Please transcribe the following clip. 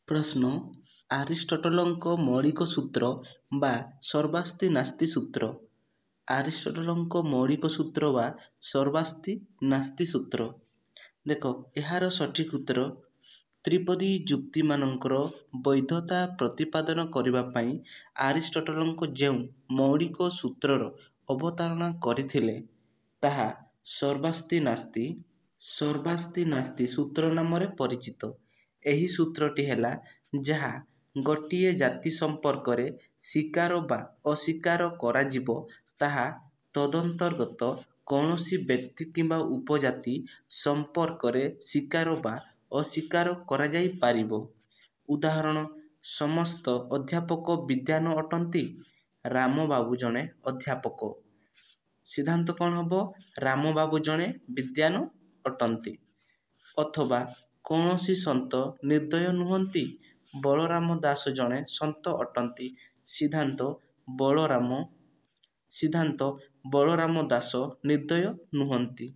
प्रश्न आरिस्टोटलଙ୍କ मौलिक सूत्र बा सर्वास्ति नास्ति सूत्र। आरिस्टोटलଙ୍କ मौलिक सूत्र बा सर्वास्ति नास्ति सूत्र। देख यार सठिक उत्तर त्रिपदी जुक्ति मानकर वैधता प्रतिपादन करने पाई आरिस्टोटलଙ୍କ ଯେଉଁ मौलिक सूत्रर अवतारणा करथिले ताहा सर्वास्ति नास्ति सूत्र नाम परिचित। एही सूत्रटी हैला जहा गोटिए जाति संपर्क रे स्वीकार बा अस्वीकार करा जिवो ताहा तदंतर्गत कौनसी व्यक्ति किंबा उपजाति संपर्क रे स्वीकार बा अस्वीकार करा जाई पारिबो। उदाहरण समस्त अध्यापक विद्वान अटंती, राम बाबू जने अध्यापक। सिद्धांत कौन हबो? राम बाबू जने विद्वान अटंती। अथवा कौनसी संत निर्दय नुहंती, बलराम दास जने संत अटंती। सिद्धांत बलराम दास निर्दय नुहंती।